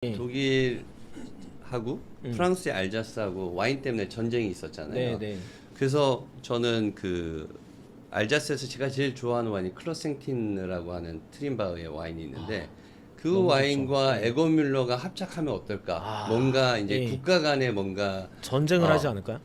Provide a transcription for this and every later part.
독일하고 프랑스의 알자스하고 와인 때문에 전쟁이 있었잖아요. 네. 그래서 저는 그 알자스에서 제가 제일 좋아하는 와인이 클러생틴이라고 하는 트림바흐의 와인이 있는데 그 와인과 좋죠. 에고뮬러가 합작하면 어떨까? 뭔가 이제 국가 간에 뭔가 전쟁을 하지 않을까요?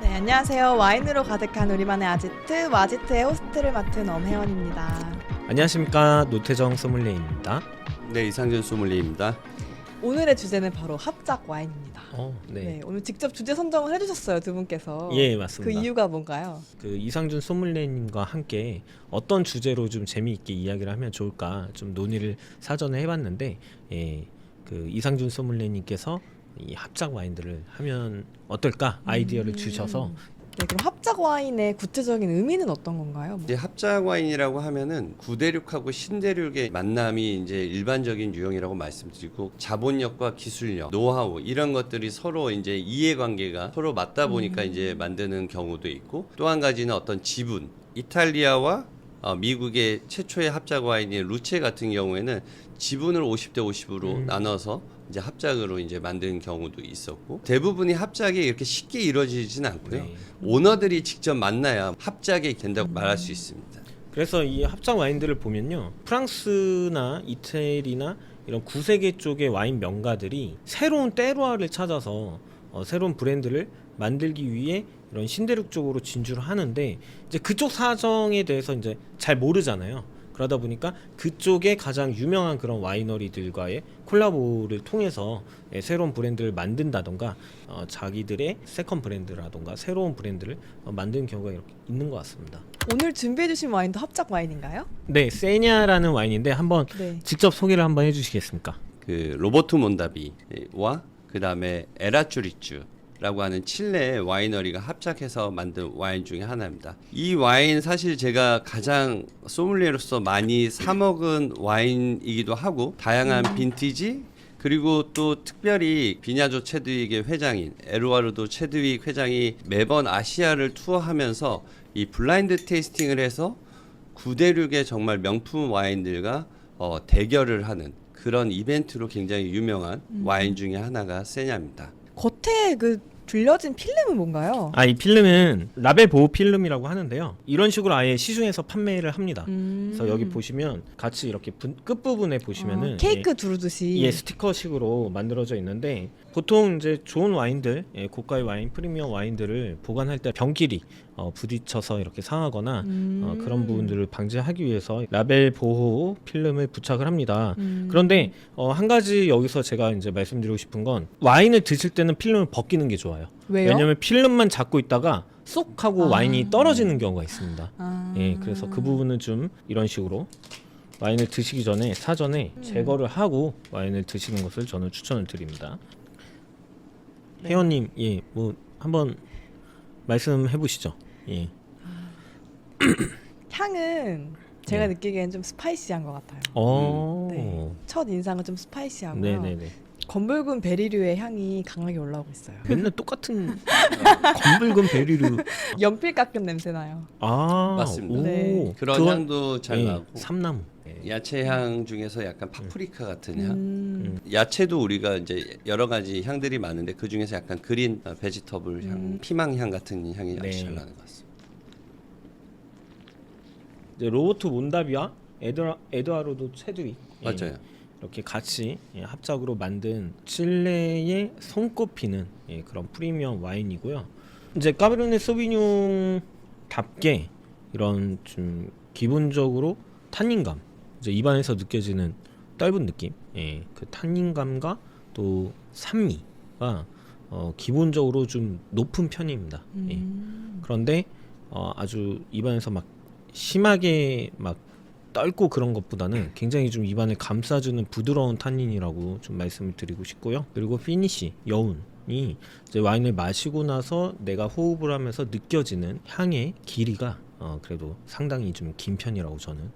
네, 안녕하세요. 와인으로 가득한 우리만의 아지트, 와지트의 호스트를 맡은 엄혜원입니다. 안녕하십니까, 노태정 소믈리에입니다. 네, 이상준 소믈리에입니다. 오늘의 주제는 바로 합작 와인입니다. 네. 오늘 직접 주제 선정을 해주셨어요, 두 분께서. 예, 맞습니다. 그 이유가 뭔가요? 그 이상준 소믈리에님과 함께 어떤 주제로 좀 재미있게 이야기를 하면 좋을까 좀 논의를 사전에 해봤는데, 그 이상준 소믈리에님께서 이 합작 와인들을 하면 어떨까 아이디어를 주셔서. 네, 그럼 합작 와인의 구체적인 의미는 어떤 건가요? 이제 합작 와인이라고 하면은 구대륙하고 신대륙의 만남이 이제 일반적인 유형이라고 말씀드리고, 자본력과 기술력, 노하우 이런 것들이 서로 이제 이해관계가 서로 맞다 보니까 이제 만드는 경우도 있고, 또 한 가지는 어떤 지분, 이탈리아와 미국의 최초의 합작 와인인 루체 같은 경우에는 지분을 50대 50으로 나눠서 이제 합작으로 이제 만든 경우도 있었고, 대부분이 합작이 이렇게 쉽게 이루어지진 않고요. 네. 오너들이 직접 만나야 합작이 된다고 말할 수 있습니다. 그래서 이 합작 와인들을 보면요, 프랑스나 이태리나 이런 구세계 쪽의 와인 명가들이 새로운 때루아를 찾아서 새로운 브랜드를 만들기 위해 이런 신대륙 쪽으로 진주를 하는데, 이제 그쪽 사정에 대해서 이제 잘 모르잖아요. 그러다 보니까 그쪽에 가장 유명한 그런 와이너리들과의 콜라보를 통해서 새로운 브랜드를 만든다던가, 자기들의 세컨 브랜드라던가 새로운 브랜드를 만드는 경우가 이렇게 있는 것 같습니다. 오늘 준비해주신 와인도 합작 와인인가요? 네, 세냐라는 와인인데 한번 직접 소개를 한번 해주시겠습니까? 그 로버토 몬다비와 그 다음에 에라쭈리쭈 라고 하는 칠레의 와이너리가 합작해서 만든 와인 중에 하나입니다. 이 와인 사실 제가 가장 소믈리에로서 많이 사 먹은 와인이기도 하고, 다양한 빈티지, 그리고 또 특별히 비냐조 체드윅의 회장인 에루아르도 체드윅 회장이 매번 아시아를 투어하면서 이 블라인드 테이스팅을 해서 구대륙의 정말 명품 와인들과 대결을 하는 그런 이벤트로 굉장히 유명한 와인 중에 하나가 세냐입니다. 겉에 그 둘려진 필름은 뭔가요? 이 필름은 라벨 보호 필름이라고 하는데요, 이런 식으로 아예 시중에서 판매를 합니다. 그래서 여기 보시면 같이 이렇게 끝부분에 보시면은 케이크 두르듯이 스티커식으로 만들어져 있는데, 보통 이제 좋은 와인들, 고가의 와인, 프리미엄 와인들을 보관할 때 병끼리 부딪혀서 이렇게 상하거나 그런 부분들을 방지하기 위해서 라벨 보호 필름을 부착을 합니다. 그런데 한 가지 여기서 제가 이제 말씀드리고 싶은 건, 와인을 드실 때는 필름을 벗기는 게 좋아요. 왜요? 왜냐면 필름만 잡고 있다가 쏙 하고 와인이 떨어지는 경우가 있습니다. 그래서 그 부분은 좀 이런 식으로 와인을 드시기 전에 사전에 제거를 하고 와인을 드시는 것을 저는 추천을 드립니다. 혜원님, 뭐 한번 말씀해 보시죠. 향은 제가 느끼기엔 좀 스파이시한 것 같아요. 네. 첫 인상은 좀 스파이시하고요. 네네네. 검붉은 베리류의 향이 강하게 올라오고 있어요. 맨날 똑같은 검붉은 베리류. 연필 깎은 냄새 나요. 맞습니다. 네. 그런 향도 잘 나고, 삼나무. 야채 향 중에서 약간 파프리카 같은 향. 야채도 우리가 이제 여러 가지 향들이 많은데 그 중에서 약간 그린 베지터블 향, 피망 향 같은 향이 아주 잘 나는 것 같습니다. 이제 로버토 몬다비와 에드와르도 체드윅, 맞아요. 이렇게 같이 합작으로 만든 칠레의 손꼽히는 그런 프리미엄 와인이고요. 이제 까베르네 소비뇽답게 이런 좀 기본적으로 탄닌감, 이제 입안에서 느껴지는 떫은 느낌, 그 탄닌감과 또 산미가 기본적으로 좀 높은 편입니다. 그런데 아주 입안에서 막 심하게 막 떫고 그런 것보다는 굉장히 좀 입안을 감싸주는 부드러운 탄닌이라고 좀 말씀을 드리고 싶고요. 그리고 피니시, 여운이 이제 와인을 마시고 나서 내가 호흡을 하면서 느껴지는 향의 길이가 그래도 상당히 좀 긴 편이라고 저는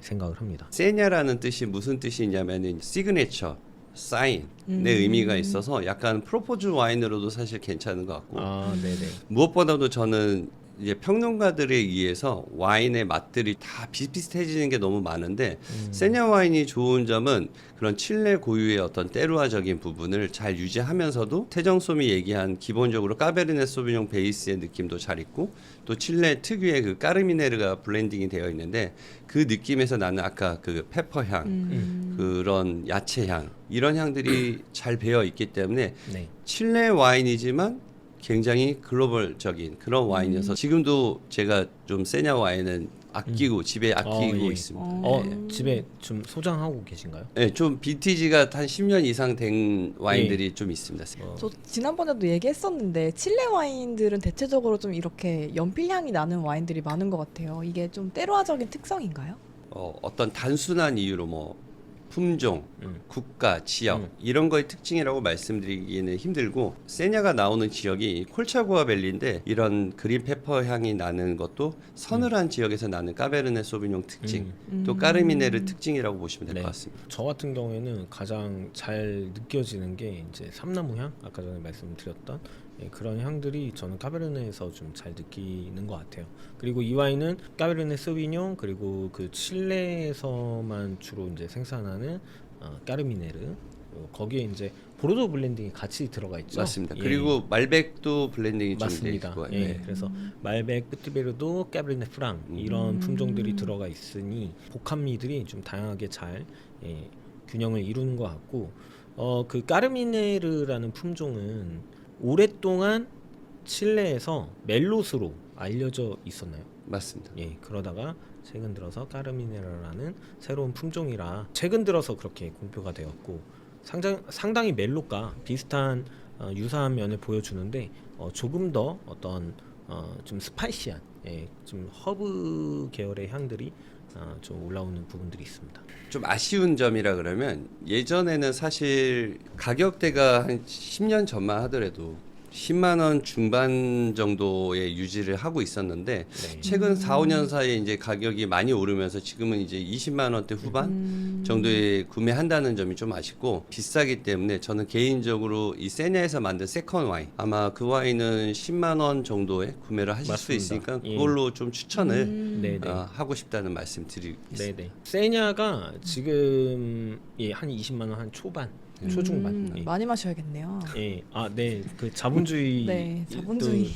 생각을 합니다. 세냐라는 뜻이 무슨 뜻이냐면은 시그네처, 사인의 의미가 있어서 약간 프로포즈 와인으로도 사실 괜찮은 것 같고, 네네. 무엇보다도 저는 이제 평론가들에 의해서 와인의 맛들이 다 비슷비슷해지는 게 너무 많은데 세냐 와인이 좋은 점은 그런 칠레 고유의 어떤 때루아적인 부분을 잘 유지하면서도 태정솜이 얘기한 기본적으로 까베르네 소비뇽 베이스의 느낌도 잘 있고 또 칠레 특유의 그 까르미네르가 블렌딩이 되어 있는데 그 느낌에서 나는 아까 그 페퍼 향 그런 야채 향 이런 향들이 잘 배어 있기 때문에 네. 칠레 와인이지만 굉장히 글로벌적인 그런 와인이어서 지금도 제가 좀 세냐 와인은 아끼고 집에 아끼고 예. 있습니다. 네. 집에 좀 소장하고 계신가요? 네, 좀 빈티지가 한 10년 이상 된 와인들이 좀 있습니다. 저 지난번에도 얘기했었는데 칠레 와인들은 대체적으로 좀 이렇게 연필 향이 나는 와인들이 많은 것 같아요. 이게 좀 때로화적인 특성인가요? 어떤 단순한 이유로 뭐 품종, 국가, 지역 이런 거의 특징이라고 말씀드리기는 힘들고 세냐가 나오는 지역이 콜차고아 밸리인데 이런 그린 페퍼 향이 나는 것도 서늘한 지역에서 나는 까베르네 소비뇽 특징 또 까르미네르 특징이라고 보시면 될 것 네. 같습니다. 저 같은 경우에는 가장 잘 느껴지는 게 이제 삼나무 향, 아까 전에 말씀드렸던 그런 향들이 저는 까베르네에서 좀 잘 느끼는 것 같아요. 그리고 이 와인은 까베르네 소비뇽 그리고 그 칠레에서만 주로 이제 생산하는 까르미네르 거기에 이제 보르도 블렌딩이 같이 들어가 있죠. 맞습니다. 예. 그리고 말백도 블렌딩이 좀 돼 맞습니다. 있고, 예, 그래서 말백, 뿌티베르도, 까베르네 프랑 이런 품종들이 들어가 있으니 복합미들이 좀 다양하게 잘 균형을 이루는 것 같고 그 까르미네르라는 품종은 오랫동안 칠레에서 멜롯으로 알려져 있었나요? 맞습니다. 예, 그러다가 최근 들어서 까르미네르라는 새로운 품종이라 최근 들어서 그렇게 공표가 되었고 상당히 멜롯과 비슷한 유사한 면을 보여주는데 조금 더 어떤 좀 스파이시한 좀 허브 계열의 향들이 좀 올라오는 부분들이 있습니다. 좀 아쉬운 점이라 그러면 예전에는 사실 가격대가 한 10년 전만 하더라도 10만 원 중반 정도의 유지를 하고 있었는데 네. 최근 4, 5년 사이에 이제 가격이 많이 오르면서 지금은 이제 20만 원대 후반 정도에 구매한다는 점이 좀 아쉽고 비싸기 때문에 저는 개인적으로 이 세냐에서 만든 세컨 와인 아마 그 와인은 10만 원 정도에 구매를 하실 수 맞습니다. 있으니까 예. 그걸로 좀 추천을 네네. 하고 싶다는 말씀 드리겠습니다. 네네. 세냐가 지금 한 20만 원 한 초반, 초중반. 예. 많이 마셔야겠네요. 예, 네, 그 자본주의, 네, 자본주의.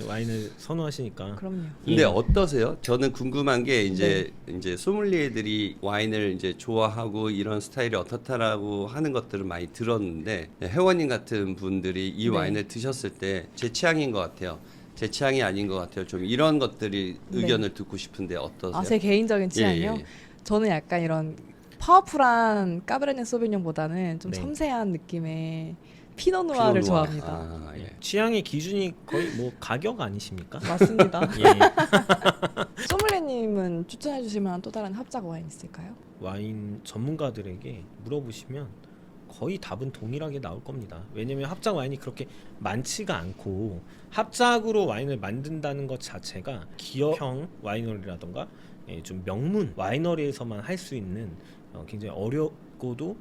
또, 와인을 선호하시니까. 그럼요. 근데 예. 어떠세요? 저는 궁금한 게 이제 소믈리에들이 와인을 이제 좋아하고 이런 스타일이 어떻다라고 하는 것들을 많이 들었는데 회원님 같은 분들이 이 네. 와인을 드셨을 때 제 취향인 것 같아요. 제 취향이 아닌 것 같아요. 좀 이런 것들이 의견을 듣고 싶은데 어떠세요? 제 개인적인 취향이요? 예. 저는 약간 이런 파워풀한 까베르네 소비뇽보다는 좀 네. 섬세한 느낌의 피노누아를 피노누아. 좋아합니다. 아, 예. 취향의 기준이 거의 뭐 가격 아니십니까? 맞습니다. 예. 소믈리에님은 추천해 주실 만한 또 다른 합작 와인 있을까요? 와인 전문가들에게 물어보시면 거의 답은 동일하게 나올 겁니다. 왜냐면 합작 와인이 그렇게 많지가 않고 합작으로 와인을 만든다는 것 자체가 기업형 와이너리라던가 좀 명문 와이너리에서만 할 수 있는 굉장히 어렵고도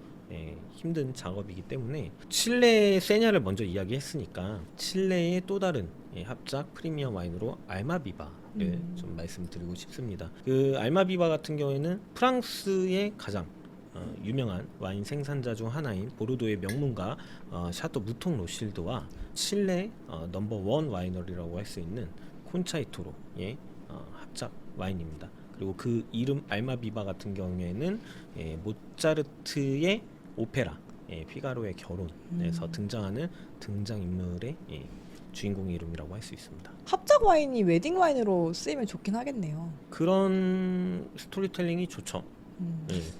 힘든 작업이기 때문에 칠레 세냐를 먼저 이야기했으니까 칠레의 또 다른 합작 프리미엄 와인으로 알마비바를 좀 말씀드리고 싶습니다. 그 알마비바 같은 경우에는 프랑스의 가장 유명한 와인 생산자 중 하나인 보르도의 명문가 샤또 무통 로실드와 칠레 넘버원 와이너리라고 할 수 있는 콘차이토로의 합작 와인입니다. 그리고 그 이름 알마비바 같은 경우에는 모차르트의 오페라 피가로의 결혼에서 등장하는 등장인물의 주인공 이름이라고 할 수 있습니다. 합작 와인이 웨딩 와인으로 쓰이면 좋긴 하겠네요. 그런 스토리텔링이 좋죠.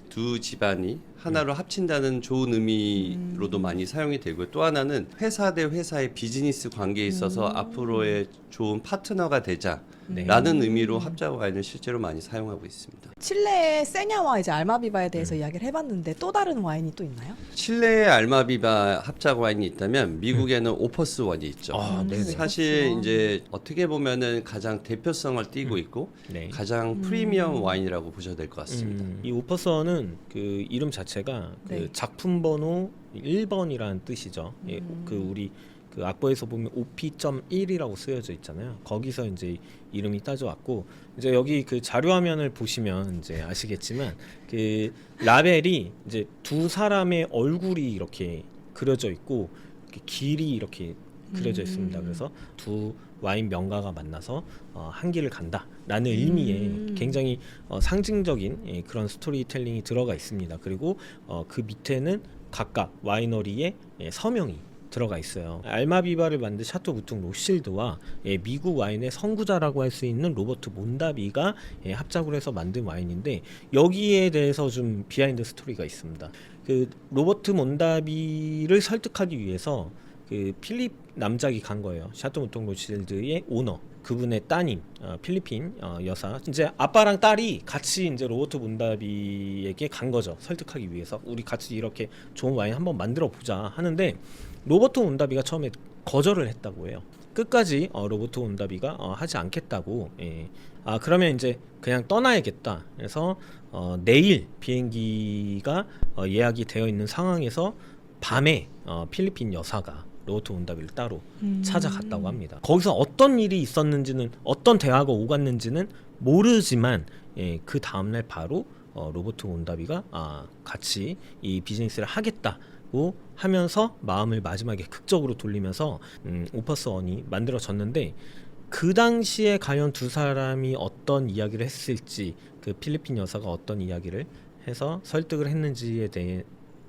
두 집안이 하나로 합친다는 좋은 의미로도 많이 사용이 되고 또 하나는 회사 대 회사의 비즈니스 관계에 있어서 앞으로의 좋은 파트너가 되자라는 의미로 합작 와인을 실제로 많이 사용하고 있습니다. 칠레의 세냐와 이제 알마비바에 대해서 이야기를 해봤는데 또 다른 와인이 또 있나요? 칠레의 알마비바 합작 와인이 있다면 미국에는 오퍼스 원이 있죠. 네네. 사실 오퍼스 원. 이제 어떻게 보면은 가장 대표성을 띠고 있고 네. 가장 프리미엄 와인이라고 보셔도 될 것 같습니다. 이 오퍼서는 그 이름 자체가 네. 그 작품 번호 1번이라는 뜻이죠. 그 우리 그 악보에서 보면 OP.1이라고 쓰여져 있잖아요. 거기서 이제 이름이 따져왔고 이제 여기 그 자료 화면을 보시면 이제 아시겠지만 그 라벨이 이제 두 사람의 얼굴이 이렇게 그려져 있고 이렇게 길이 이렇게 그려져 있습니다. 그래서 두 와인 명가가 만나서 한 길을 간다라는 의미의 굉장히 상징적인 그런 스토리텔링이 들어가 있습니다. 그리고 그 밑에는 각각 와이너리의 서명이 들어가 있어요. 알마비바를 만든 샤토 무퉁 로실드와 미국 와인의 선구자라고 할 수 있는 로버트 몬다비가 합작을 해서 만든 와인인데 여기에 대해서 좀 비하인드 스토리가 있습니다. 그 로버트 몬다비를 설득하기 위해서 그 필립 남작이 간 거예요. 샤토 무퉁 로실드의 오너, 그분의 따님, 필리핀 여사. 이제 아빠랑 딸이 같이 이제 로버트 몬다비에게 간 거죠. 설득하기 위해서 우리 같이 이렇게 좋은 와인 한번 만들어 보자 하는데 로버트 몬다비가 처음에 거절을 했다고 해요. 끝까지 로버트 몬다비가 하지 않겠다고. 그러면 이제 그냥 떠나야겠다. 그래서 내일 비행기가 예약이 되어 있는 상황에서 밤에 필리핀 여사가 로버트 몬다비를 따로 찾아갔다고 합니다. 거기서 어떤 일이 있었는지는 어떤 대화가 오갔는지는 모르지만 그 다음날 바로 로버트 몬다비가 같이 이 비즈니스를 하겠다고 하면서 마음을 마지막에 극적으로 돌리면서 오퍼스 원이 만들어졌는데 그 당시에 과연 두 사람이 어떤 이야기를 했을지 그 필리핀 여사가 어떤 이야기를 해서 설득을 했는지에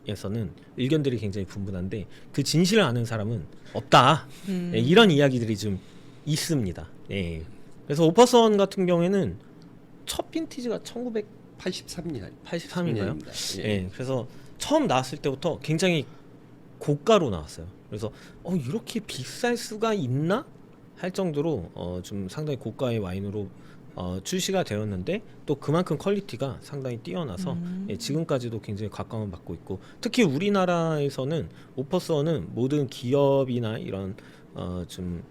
대해서는 의견들이 굉장히 분분한데 그 진실을 아는 사람은 없다. 이런 이야기들이 좀 있습니다. 그래서 오퍼스원 같은 경우에는 첫 빈티지가 1983인가요? 83년입니다. 그래서 처음 나왔을 때부터 굉장히 고가로 나왔어요. 그래서 이렇게 비쌀 수가 있나 할 정도로 좀 상당히 고가의 와인으로 출시가 되었는데 또 그만큼 퀄리티가 상당히 뛰어나서 지금까지도 굉장히 각광을 받고 있고 특히 우리나라에서는 오퍼스원은 모든 기업이나 이런 좀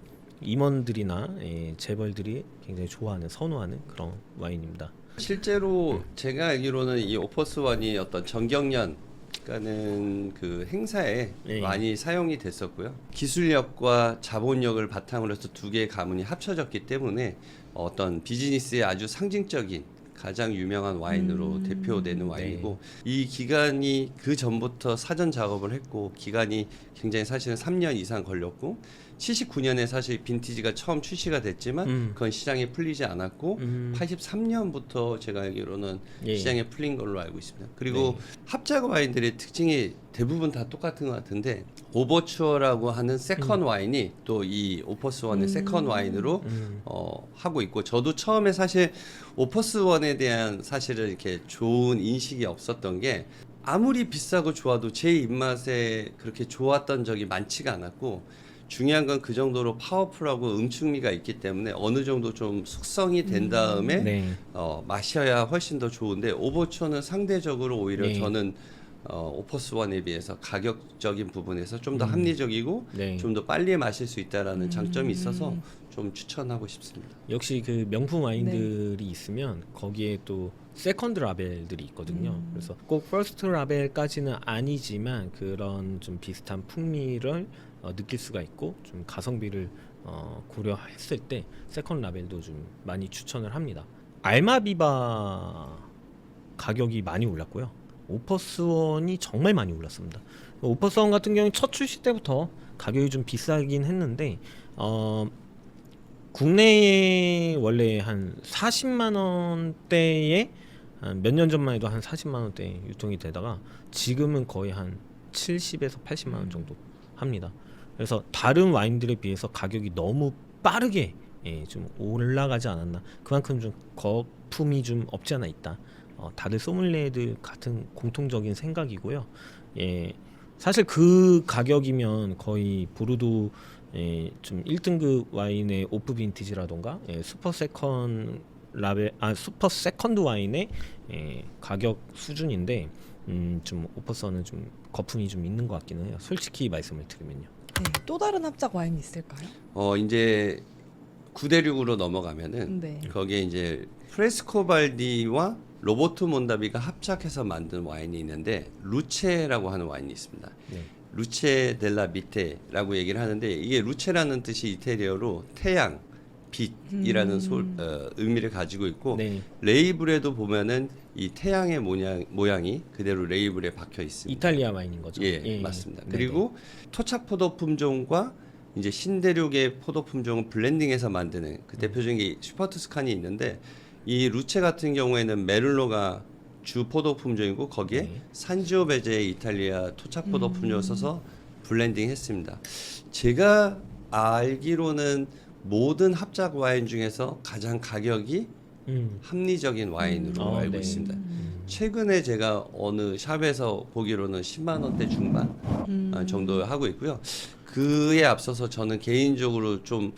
임원들이나 재벌들이 굉장히 좋아하는 선호하는 그런 와인입니다. 실제로 제가 알기로는 이 오퍼스원이 어떤 정경련 가는 그 행사에 많이 사용이 됐었고요. 기술력과 자본력을 바탕으로 해서 두 개의 가문이 합쳐졌기 때문에 어떤 비즈니스의 아주 상징적인 가장 유명한 와인으로 대표되는 와인이고 이 기간이 그 전부터 사전 작업을 했고 기간이 굉장히 사실은 3년 이상 걸렸고 79년에 사실 빈티지가 처음 출시가 됐지만 그건 시장에 풀리지 않았고 83년부터 제가 알기로는 시장에 풀린 걸로 알고 있습니다. 그리고 합작 와인들의 특징이 대부분 다 똑같은 것 같은데 오버추어라고 하는 세컨 와인이 또 이 오퍼스원의 세컨 와인으로 하고 있고 저도 처음에 사실 오퍼스원에 대한 사실은 이렇게 좋은 인식이 없었던 게 아무리 비싸고 좋아도 제 입맛에 그렇게 좋았던 적이 많지가 않았고 중요한 건 그 정도로 파워풀하고 응축미가 있기 때문에 어느 정도 좀 숙성이 된 다음에 마셔야 훨씬 더 좋은데 오버추어는 상대적으로 오히려 저는 오퍼스원에 비해서 가격적인 부분에서 좀 더 합리적이고 좀 더 빨리 마실 수 있다라는 장점이 있어서 좀 추천하고 싶습니다. 역시 그 명품 와인들이 있으면 거기에 또 세컨드 라벨들이 있거든요. 그래서 꼭 퍼스트 라벨까지는 아니지만 그런 좀 비슷한 풍미를 느낄 수가 있고 좀 가성비를 고려했을 때 세컨드 라벨도 좀 많이 추천을 합니다. 알마비바 가격이 많이 올랐고요. 오퍼스원이 정말 많이 올랐습니다. 오퍼스원 같은 경우는 첫 출시 때부터 가격이 좀 비싸긴 했는데 국내에 원래 한 40만 원대에 몇 년 전만 해도 한 40만 원대 유통이 되다가 지금은 거의 한 70에서 80만 원 정도 합니다. 그래서 다른 와인들에 비해서 가격이 너무 빠르게 좀 올라가지 않았나. 그만큼 좀 거품이 좀 없지 않아 있다. 다들 소믈리에들 같은 공통적인 생각이고요. 사실 그 가격이면 거의 보르도 좀 1등급 와인의 오프 빈티지라던가 슈퍼 세컨드 와인의 가격 수준인데 좀 오퍼스는 좀 거품이 좀 있는 것 같기는 해요. 솔직히 말씀을 드리면요. 또 다른 합작 와인이 있을까요? 이제 9대륙으로 넘어가면은 거기에 이제 프레스코발디와 로버트 몬다비가 합작해서 만든 와인이 있는데 루체라고 하는 와인이 있습니다. 루체 델라 미테라고 얘기를 하는데 이게 루체라는 뜻이 이태리어로 태양, 빛이라는 의미를 가지고 있고 네. 레이블에도 보면은 이 태양의 모양이 그대로 레이블에 박혀 있습니다. 이탈리아 와인인 거죠. 예, 맞습니다. 네네. 그리고 토착 포도 품종과 이제 신대륙의 포도 품종을 블렌딩해서 만드는 그 대표적인 게 슈퍼투스칸이 있는데 이 루체 같은 경우에는 메를로가 주 포도 품종이고 거기에 네. 산지오베제의 이탈리아 토착 포도 품종을 써서 블렌딩했습니다. 제가 알기로는 모든 합작 와인 중에서 가장 가격이 합리적인 와인으로 알고 네. 있습니다. 최근에 제가 어느 샵에서 보기로는 10만 원대 중반 정도 하고 있고요. 그에 앞서서 저는 개인적으로 좀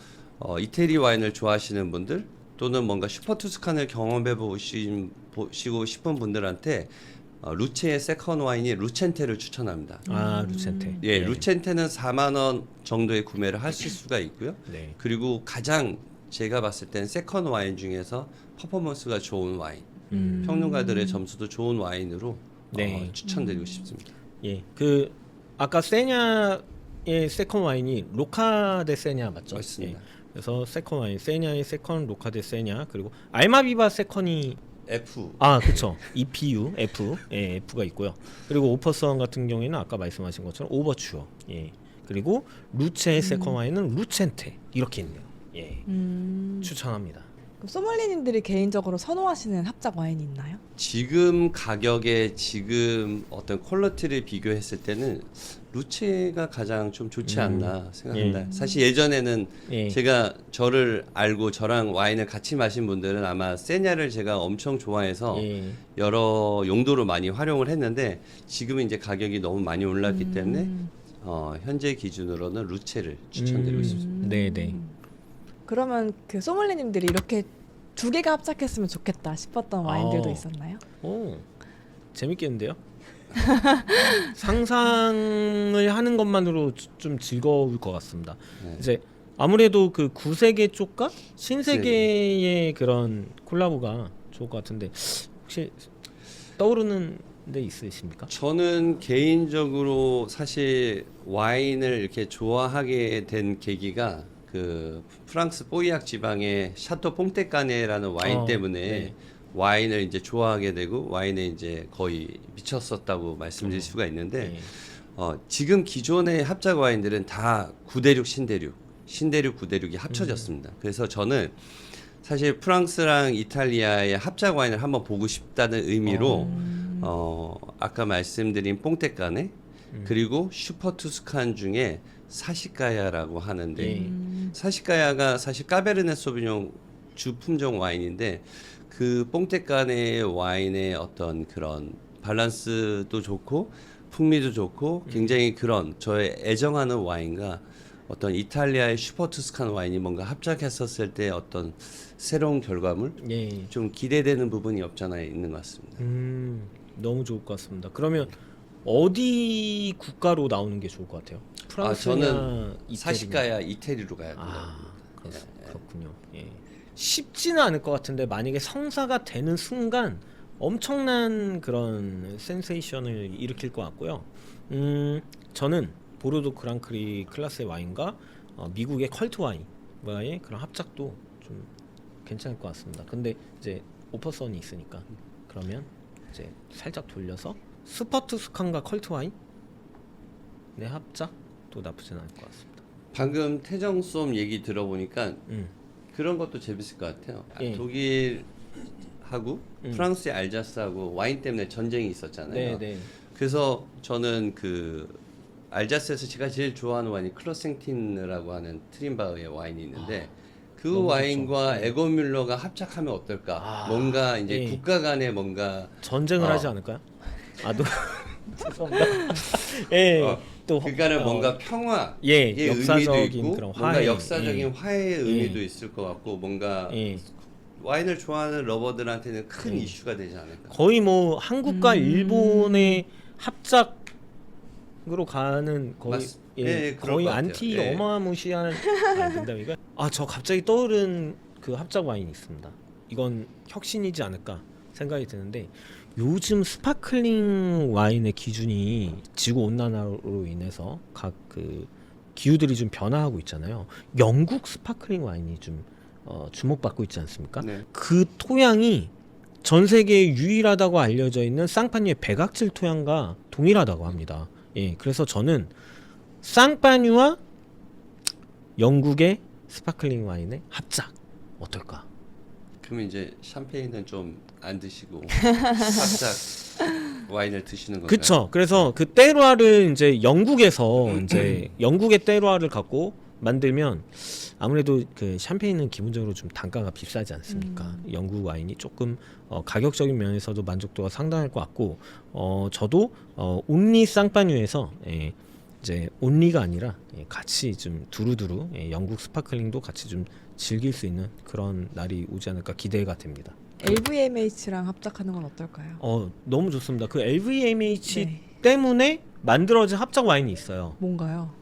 이태리 와인을 좋아하시는 분들 또는 뭔가 슈퍼투스칸을 경험해 보시고 싶은 분들한테 루체의 세컨 와인이 루첸테를 추천합니다. 아 루첸테. 예, 루첸테는 4만 원 정도에 구매를 하실 수가 있고요. 네. 그리고 가장 제가 봤을 땐 세컨 와인 중에서 퍼포먼스가 좋은 와인, 평론가들의 점수도 좋은 와인으로 네. 추천드리고 싶습니다. 예. 그 아까 세냐의 세컨 와인이 로카 데 세냐 맞죠? 맞습니다. 예. 그래서 세컨 와인 세냐의 세컨 로카 데 세냐 그리고 알마비바 세컨이 F. 그쵸. EPU F 예, F가 있고요. 그리고 오퍼스원 같은 경우에는 아까 말씀하신 것처럼 오버추어. 예. 그리고 루체의 세컨 와인은 루첸테 이렇게 있네요. 예. 추천합니다. 그럼 소믈리님들이 개인적으로 선호하시는 합작 와인이 있나요? 지금 가격에 지금 어떤 퀄리티를 비교했을 때는 루체가 가장 좀 좋지 않나 생각합니다. 사실 예전에는 예. 제가 저를 알고 저랑 와인을 같이 마신 분들은 아마 세냐를 제가 엄청 좋아해서 예. 여러 용도로 많이 활용을 했는데 지금은 이제 가격이 너무 많이 올랐기 때문에 현재 기준으로는 루체를 추천드리고 싶습니다. 네, 네. 그러면 그 소믈리님들이 이렇게 두 개가 합작했으면 좋겠다 싶었던 와인들도 있었나요? 오. 재밌겠는데요? 상상을 하는 것만으로 좀 즐거울 것 같습니다. 네. 이제 아무래도 그 구세계 쪽과 신세계의 그런 콜라보가 좋을 것 같은데 혹시 떠오르는 데 있으십니까? 저는 개인적으로 사실 와인을 이렇게 좋아하게 된 계기가 그 프랑스 뽀이악 지방의 샤토 퐁테카네라는 와인 때문에 네. 와인을 이제 좋아하게 되고 와인에 이제 거의 미쳤었다고 말씀드릴 수가 있는데 네. 지금 기존의 합작 와인들은 다 구대륙 신대륙 구대륙이 합쳐졌습니다. 그래서 저는 사실 프랑스랑 이탈리아의 합작 와인을 한번 보고 싶다는 의미로 아까 말씀드린 뽕테카네 그리고 슈퍼투스칸 중에 사시카야라고 하는데 예. 사시카야가 사실 까베르네 소비뇽 주 품종 와인인데 그 뽕테카네 와인의 어떤 그런 밸런스도 좋고 풍미도 좋고 굉장히 그런 저의 애정하는 와인과 어떤 이탈리아의 슈퍼투스칸 와인이 뭔가 합작했었을 때 어떤 새로운 결과물 예. 좀 기대되는 부분이 없잖아 있는 것 같습니다. 너무 좋을 것 같습니다. 그러면 어디 국가로 나오는 게 좋을 것 같아요? 프랑스냐 저는 이태리냐? 사시카야 이태리로 가야 된다. 그렇군요. 예. 쉽지는 않을 것 같은데 만약에 성사가 되는 순간 엄청난 그런 센세이션을 일으킬 것 같고요. 저는 보르도 그랑크리 클라스의 와인과 미국의 컬트 와인과의 그런 합작도 좀 괜찮을 것 같습니다. 근데 이제 오퍼선이 있으니까 그러면 이제 살짝 돌려서 스퍼투스칸과 컬트 와인 네 합작도 나쁘진 않을 것 같습니다. 방금 태정솜 얘기 들어보니까 음. 그런 것도 재밌을 것 같아요. 예. 독일하고 프랑스의 알자스하고 와인 때문에 전쟁이 있었잖아요. 네. 그래서 저는 그 알자스에서 제가 제일 좋아하는 와인이 클러생틴이라고 하는 트림바흐의 와인이 있는데 그 너무 와인과 에고뮬러가 합작하면 어떨까? 뭔가 이제 예. 국가 간에 뭔가 전쟁을 하지 않을까요? 죄송합니다. 예. 또 그러니까는 뭔가 평화의 예, 의미도 역사적인 있고 그런 뭔가 화해, 역사적인 화해의 의미도 예. 있을 것 같고 뭔가 예. 와인을 좋아하는 러버들한테는 큰 이슈가 되지 않을까. 거의 뭐 한국과 일본의 합작으로 가는 거의 예, 그럴 거의 것 같아요. 안티 예. 어마무시한 농담이가 저 갑자기 떠오른 그 합작 와인이 있습니다. 이건 혁신이지 않을까. 생각이 드는데 요즘 스파클링 와인의 기준이 지구 온난화로 인해서 각 그 기후들이 좀 변화하고 있잖아요. 영국 스파클링 와인이 좀 주목받고 있지 않습니까? 네. 그 토양이 전 세계에 유일하다고 알려져 있는 쌍파뉴의 백악질 토양과 동일하다고 합니다. 예, 그래서 저는 쌍파뉴와 영국의 스파클링 와인의 합작 어떨까? 그러면 이제 샴페인은 좀 안 드시고 살짝 와인을 드시는 건가요? 그쵸. 그래서 그 테루아를 이제 영국에서 이제 영국의 테루아를 갖고 만들면 아무래도 그 샴페인은 기본적으로 좀 단가가 비싸지 않습니까? 영국 와인이 조금 가격적인 면에서도 만족도가 상당할 것 같고 저도 온리 쌍파뉴에서 이제 온리가 아니라 같이 좀 두루두루 영국 스파클링도 같이 좀 즐길 수 있는 그런 날이 오지 않을까 기대가 됩니다. LVMH랑 합작하는 건 어떨까요? 너무 좋습니다. 그 LVMH 네. 때문에 만들어진 합작 와인이 있어요. 뭔가요?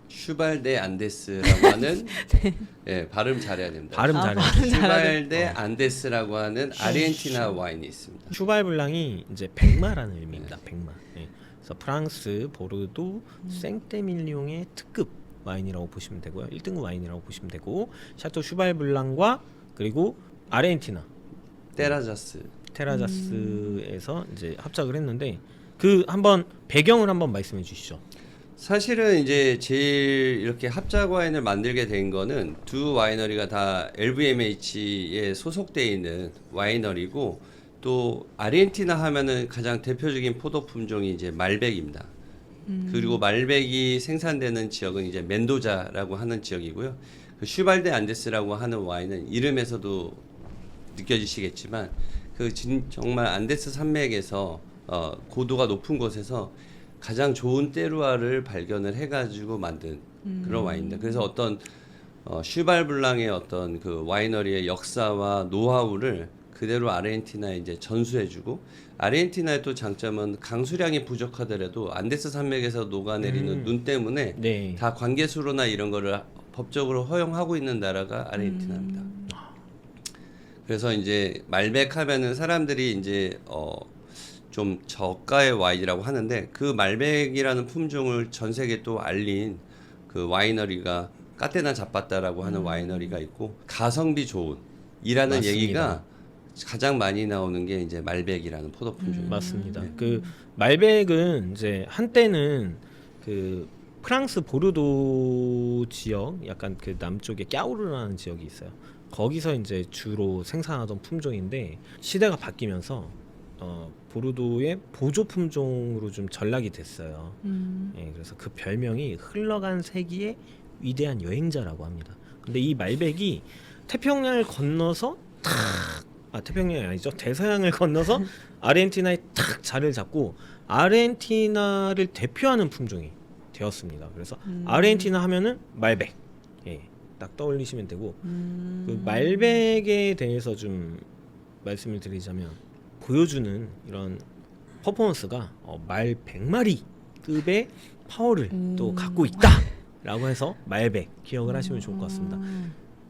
슈발데 안데스라고 하는 예, 발음 잘해야 됩니다. 발음 잘해요. 발음 잘하네. 슈발데 안데스라고 하는 아르헨티나 와인이 있습니다. 슈발블랑이 이제 백마라는 의미입니다. 백마. 예. 그래서 프랑스 보르도 생테밀리옹의 특급 와인이라고 보시면 되고요. 1등급 와인이라고 보시면 되고 샤토 슈발블랑과 그리고 아르헨티나 테라자스. 테라자스에서 이제 합작을 했는데 그 한번 배경을 한번 말씀해 주시죠. 사실은 이제 제일 이렇게 합작 와인을 만들게 된 거는 두 와이너리가 다 LVMH에 소속돼 있는 와이너리고 또 아르헨티나 하면은 가장 대표적인 포도 품종이 이제 말백입니다. 그리고 말백이 생산되는 지역은 이제 멘도자라고 하는 지역이고요. 그 슈발데 안데스라고 하는 와인은 이름에서도 느껴지시겠지만 그 정말 안데스 산맥에서 고도가 높은 곳에서 가장 좋은 테루아를 발견을 해가지고 만든 그런 와인입니다. 그래서 어떤 슈발블랑의 어떤 그 와이너리의 역사와 노하우를 그대로 아르헨티나에 이제 전수해주고 아르헨티나의 또 장점은 강수량이 부족하더라도 안데스 산맥에서 녹아내리는 눈 때문에 네. 다 관계수로나 이런 거를 법적으로 허용하고 있는 나라가 아르헨티나입니다. 그래서 이제 말백 하면은 사람들이 이제 좀 저가의 와인이라고 하는데 그 말백이라는 품종을 전 세계에 또 알린 그 와이너리가 까테나 자빠따라고 하는 와이너리가 있고 가성비 좋은 이라는 맞습니다. 얘기가 가장 많이 나오는 게 이제 말백이라는 포도 품종입니다. 맞습니다. 그 말백은 이제 한때는 그 프랑스 보르도 지역 약간 그 남쪽에 꺄우르라는 지역이 있어요. 거기서 이제 주로 생산하던 품종인데 시대가 바뀌면서 보르도의 보조 품종으로 좀 전락이 됐어요. 예, 그래서 그 별명이 흘러간 세기의 위대한 여행자라고 합니다. 근데 이 말백이 태평양을 건너서 태평양이 아니죠. 대서양을 건너서 아르헨티나에 탁 자리를 잡고 아르헨티나를 대표하는 품종이 되었습니다. 그래서 아르헨티나 하면은 말백. 예. 딱 떠올리시면 되고 그 말백에 대해서 좀 말씀을 드리자면 보여주는 이런 퍼포먼스가 말 100마리급의 파워를 또 갖고 있다라고 해서 말백 기억을 하시면 좋을 것 같습니다.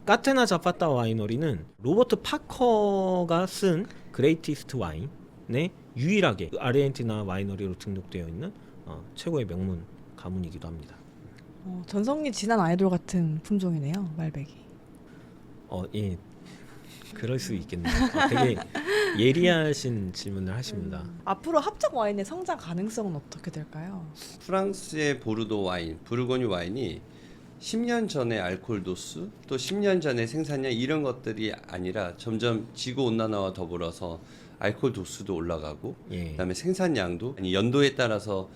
까테나 자파타 와이너리는 로버트 파커가 쓴 그레이티스트 와인의 유일하게 아르헨티나 와이너리로 등록되어 있는 최고의 명문 가문이기도 합니다. 전성기 지난 아이돌 같은 품종이네요, 말백이. 예, 그럴 수 있겠네요. 되게 예리하신 질문을 하십니다. 앞으로 합작 와인의 성장 가능성은 어떻게 될까요? 프랑스의 보르도 와인, 부르고뉴 와인이 10년 전에 알코올 도수, 또 10년 전에 생산량 이런 것들이 아니라 점점 지구 온난화와 더불어서 알코올 도수도 올라가고 예. 그다음에 생산량도 연도에 따라서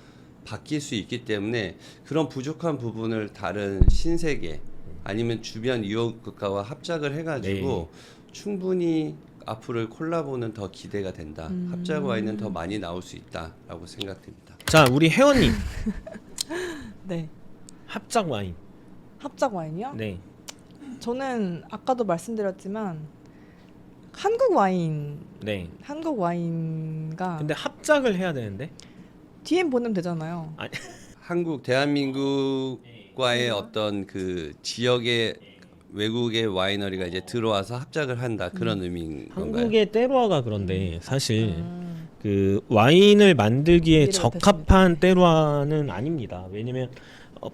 바뀔 수 있기 때문에 그런 부족한 부분을 다른 신세계 아니면 주변 이웃 국가와 합작을 해가지고 충분히 앞으로의 콜라보는 더 기대가 된다. 합작 와인은 더 많이 나올 수 있다라고 생각됩니다. 자, 우리 회원님 네. 합작 와인. 합작 와인이요? 네. 저는 아까도 말씀드렸지만 한국 와인, 네. 한국 와인과 근데 합작을 해야 되는데. DM 보내면 되잖아요. 한국 대한민국과의 어떤 그 지역의 외국의 와이너리가 이제 들어와서 합작을 한다 그런 의미인 건가요? 한국의 때루아가 그런데 사실 그 와인을 만들기에 의미를 적합한 때루아는 아닙니다. 왜냐면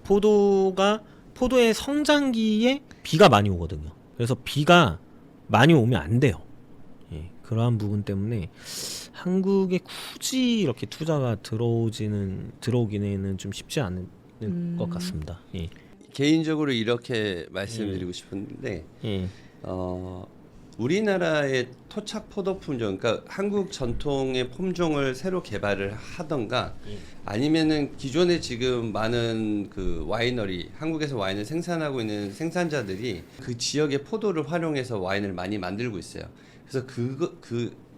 포도의 성장기에 비가 많이 오거든요. 그래서 비가 많이 오면 안 돼요. 예, 그러한 부분 때문에 한국에 굳이 이렇게 투자가 들어오기는 좀 쉽지 않은 것 같습니다. 예. 개인적으로 이렇게 말씀드리고 싶은데 예. 우리나라의 토착 포도 품종, 그러니까 한국 전통의 품종을 새로 개발을 하던가 아니면은 기존에 지금 많은 그 와이너리, 한국에서 와인을 생산하고 있는 생산자들이 그 지역의 포도를 활용해서 와인을 많이 만들고 있어요. 그래서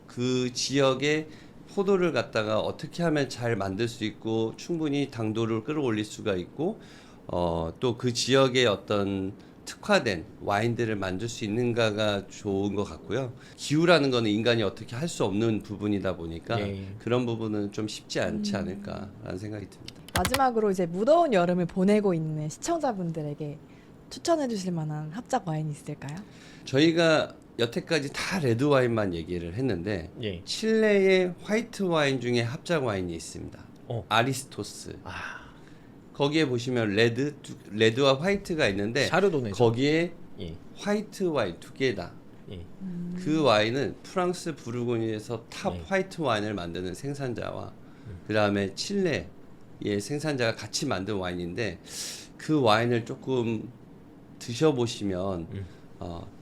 그 지역의 포도를 갖다가 어떻게 하면 잘 만들 수 있고 충분히 당도를 끌어올릴 수가 있고 또 그 지역의 어떤 특화된 와인들을 만들 수 있는가가 좋은 것 같고요. 기후라는 거는 인간이 어떻게 할 수 없는 부분이다 보니까 예. 그런 부분은 좀 쉽지 않지 않을까라는 생각이 듭니다. 마지막으로 이제 무더운 여름을 보내고 있는 시청자분들에게 추천해 주실 만한 합작 와인이 있을까요? 저희가 여태까지 다 레드 와인만 얘기를 했는데 예. 칠레의 화이트 와인 중에 합작 와인이 있습니다. 아리스토스. 거기에 보시면 레드와 화이트가 있는데 샤르도네. 거기에 예. 화이트 와인 두 개다. 예. 그 와인은 프랑스 부르고니에서 탑 네. 화이트 와인을 만드는 생산자와 그 다음에 칠레의 생산자가 같이 만든 와인인데 그 와인을 조금 드셔보시면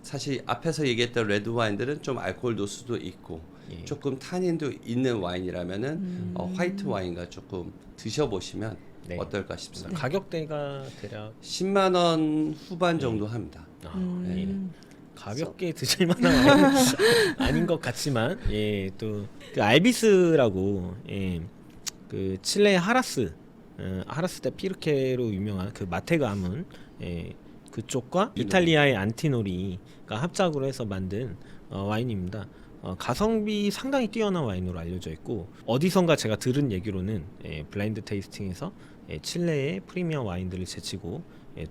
사실 앞에서 얘기했던 레드 와인들은 좀 알코올 도수도 있고 예. 조금 타닌도 있는 와인이라면은 화이트 와인과 조금 드셔보시면 네. 어떨까 싶습니다. 가격대가 대략 10만 원 후반 정도 합니다. 예. 가볍게 드실 만한 와인은 아닌 것 같지만 예, 또 그 알비스라고 예, 그 칠레 하라스 데 피르케로 유명한 그 마테 가문 예, 그쪽과 이탈리아의 안티노리가 합작으로 해서 만든 와인입니다. 가성비 상당히 뛰어난 와인으로 알려져 있고 어디선가 제가 들은 얘기로는 블라인드 테이스팅에서 칠레의 프리미엄 와인들을 제치고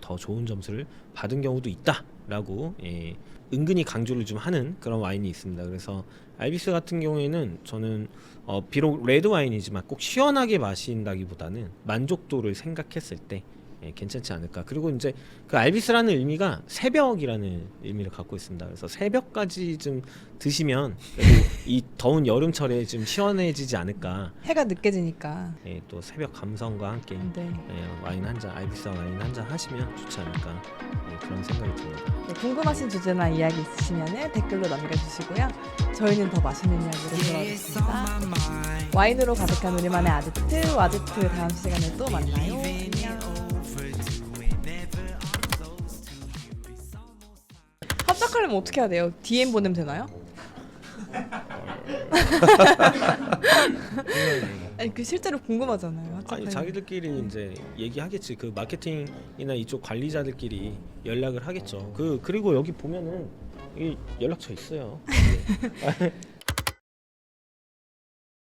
더 좋은 점수를 받은 경우도 있다라고 은근히 강조를 좀 하는 그런 와인이 있습니다. 그래서 알비스 같은 경우에는 저는 비록 레드 와인이지만 꼭 시원하게 마신다기보다는 만족도를 생각했을 때 괜찮지 않을까. 그리고 이제 그 알비스라는 의미가 새벽이라는 의미를 갖고 있습니다. 그래서 새벽까지 좀 드시면 그래도 이 더운 여름철에 좀 시원해지지 않을까. 해가 늦게 지니까. 또 새벽 감성과 함께 네. 와인 한 잔, 알비스 와인 한 잔 하시면 좋지 않을까 그런 생각이 듭니다. 네, 궁금하신 주제나 이야기 있으시면 댓글로 남겨주시고요. 저희는 더 맛있는 이야기로 돌아오겠습니다. 와인으로 가득한 우리만의 아지트, 와지트 다음 시간에 또 만나요. 안녕. 합작하려면 어떻게 해야 돼요? DM 보내면 되나요? 아니 그 실제로 궁금하잖아요. 아니 합작하려면. 자기들끼리 이제 얘기하겠지. 그 마케팅이나 이쪽 관리자들끼리 연락을 하겠죠. 그리고 여기 보면은 이 연락처 있어요.